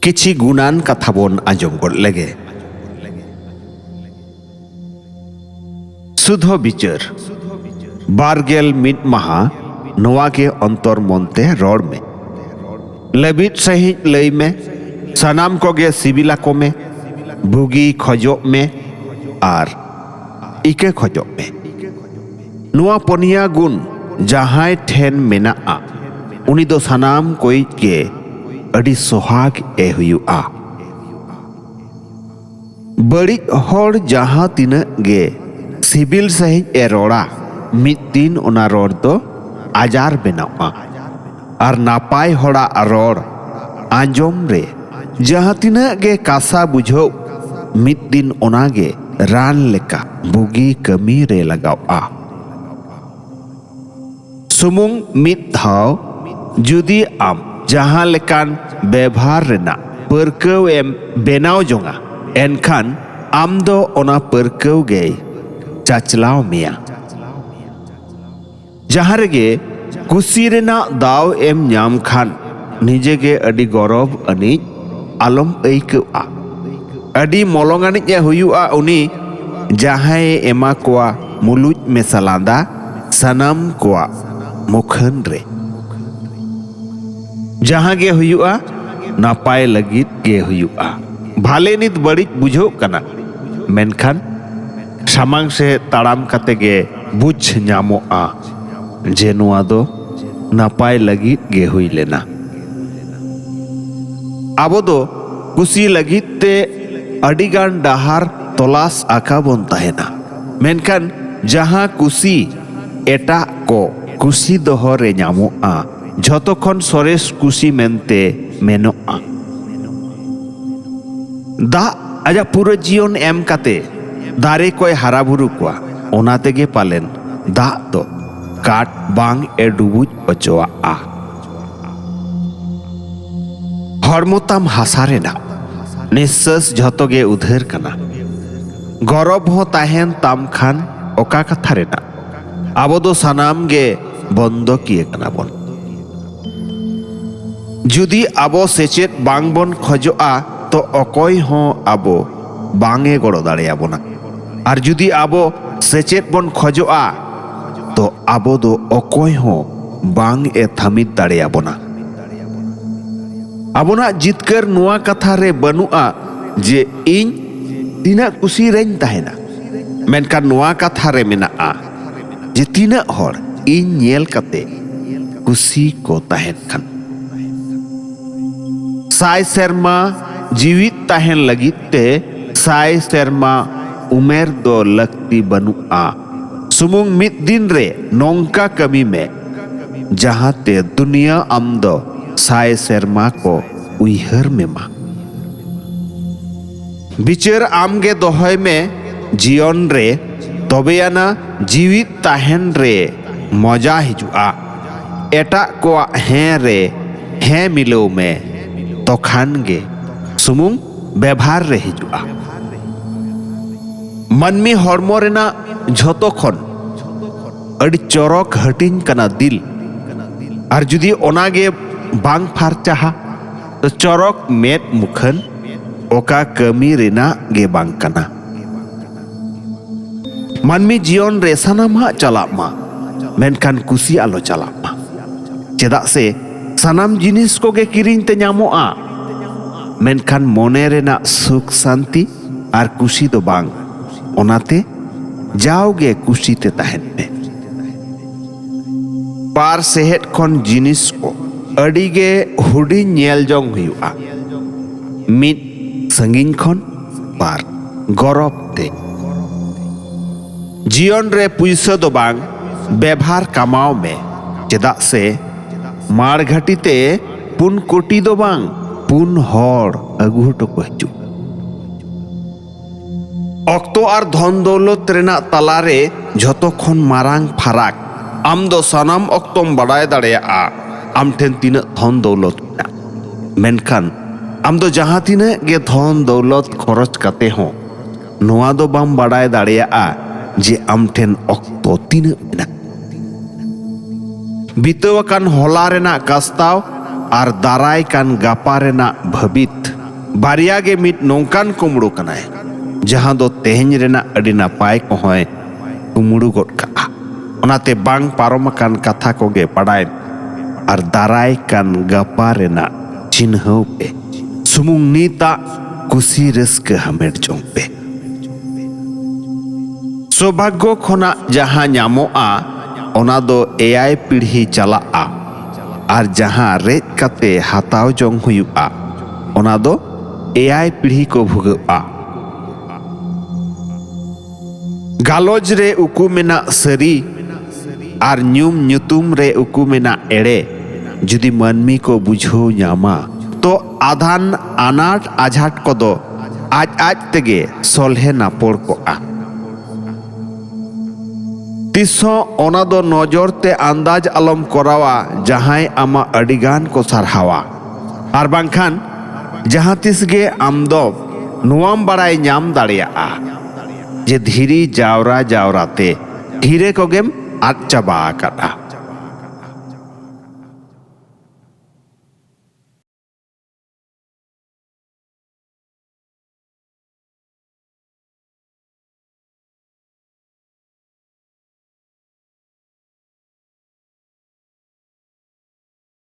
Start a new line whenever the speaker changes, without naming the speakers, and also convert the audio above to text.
किछि गुणान कथा बोन आंजम गद लेगे। सुधो बिचार बारगेल मिट महा नोआ के अंतर मनते रड़ में लबित सही लई में सनाम को गे सिबिला को में बुगी खजो में आर इके खजो में नोआ पनिया गुण जहां ठेन मेना आ उनी दो सनाम कोई के अड़ी सोहाग ए हुआ बड़ी होड़ जहां तीन गे सिबिल सही ए रोड़ा मिद दिन ओना रोड़ दो आजार बेनावा और नापाय होड़ा रोड़ आंजोम रे जहां तीन गे कासा बुझो मिद दिन ओना गे रान लेका बुगी कमी रे लगावा सुमुंग मिद धाव जुदी आम जहां लेकान व्यवहार रेना परकव एम बेनाव जोंगा एनखान आम दो ओना परकव गे चाचलाव मिया जहां रेगे कुसी रेना दाव एम न्याम खान निजे गे अडी गौरव अनि आलम ऐकआ अडी मोलोंगानिक ए हुयुआ उनी जहां एमा कोआ मुलुज में सलांदा सनम कोआ मुखन रे जहां गे हुयुआ नापाय लगित गे हुयुआ भाले नित बड़ी बुझो कना मेनखान सामांग से ताड़ाम कते गे बुझ न्यामोआ जे नुआ दो नापाय लगित गे हुई लेना आबो दो कुसी लगित ते अडिगान डाहार तलाश आका बोन तहेना मेनखान जहां कुसी एटा को कुसी दोहो रे न्यामोआ झतखन सरेस कुसी मेनते मेनोआ दा आजा पूरा जीवन एम काते दारे कोई हारा बुरु कोआ ओना तेगे पालेन दा दो काट बांग ए डुबुज अचोआ आ हरमोताम हासारेना निश्वास झतोगे उधर कना गौरव हो ताहेन ताम खान ओका कथा रेना आबो दो सनाम गे बंद किए कना बोन जुदी आबो सेचेत बांग बोन खजोआ तो अकोय हो आबो बांगे गड़ो दाड़े बोना और जुदी आबो सेचेत बोन खजोआ तो आबो दो अकोय हो बांग ए थामित दाड़े बोना आबोना जितकर नुआ कथा रे बनुआ जे इन तीना कुसी रेन ताहेना मेनकान नुआ कथा रे मेनाआ जे तीना हर इन नेल कते कुसी को ताहेन खान साय सेरमा जीवित ताहेन लगित ते साय सेरमा उमेर दो लगती बनुआ सुमुंग मिद दिन रे नोंका कमी में जहां ते दुनिया आमदो साय सेरमा को उइहर में मा बिचार आमगे दोहय में जीवन रे तबेयाना जीवित ताहेन रे मजा हिजुआ एटा को हैं रे हैं मिलो में तो खान गे सुमुंग व्यवहार रे हिजुआ मनमी हरमो रेना झतो खन अड़ी चौरक हटिन कना दिल और जुदी ओनागे बांग फारचाहा तो चौरक मेद मुखन ओका कमी रेना गे बांग कना मनमी जीवन रे सनामा चला मा मेनखान कुसी आलो चला मा चेदा से सनाम जिनिस को गे किरिन ते न्यामोआ मेनखान मोने रेना सुख शांति और कुसी दो बांग ओनाते जाओगे कुसी ते ताहेन में पार सेहत खन जिनिस को अडिगे हुडी नेल जोंग हुआ मिद संगिन खन पार गौरव ते जीवन रे पुइसा दो बांग व्यवहार कमाओ में चेदा से मार घाटी ते पुन कोटी दो बांग पुन हर अगु हटो को हिजु अक्तो और धन दौलत रेना तलारे झतो खन मारांग फराक आम दो सनाम अक्तोम बड़ाय दाड़ेया आम ठेन तीन धन दौलत मेनखान आम दो जहां तीन गे धन दौलत खरच काते हो नोआ दो बाम बड़ाय दाड़ेया जे आम ठेन अक्तो तीन मेना बितवाकान होला रेना कास्ताव और दाराय कान गापा रेना भबित बारिया गे मिट नौकान कुमड़ू कनाय जहां दो तेहन रेना अड़ी नापाय कोहय कुमड़ू गोट का ओनाते बांग पारमकान कथा कोगे पड़ाय और दाराय कान गपा रेना चिन्हव पे सुमुंग नीता कुसी रस्क हमेट जोंग पे सौभाग्य खोना जहां ᱧᱟᱢᱚᱜᱼᱟ ओना दो एआई पीढ़ी चलाआ और जहां रेज कते हाताव जोंग हुयुआ ओना दो एआई पीढ़ी को भुगआ गालोज रे उकू मेना सरी और ᱧᱩᱢ ᱧᱩᱛᱩᱢ रे उकू मेना एड़े जुदी मानमी को बुझो ᱧᱟᱢᱟ तो आधान अनाट आझाट को दो आज तेगे सोल्हे नापोड़ को आ तिसो ओना दो नजर ते अंदाज आलम करावा जहां आमा अडिगान को सरहावा और बांखान जहां तिस गे आम दो नुआम बड़ाई ᱧᱟᱢ दाड़ियाआ जे धीरी जावरा जावराते धीरे को गेम आद चाबा आकादा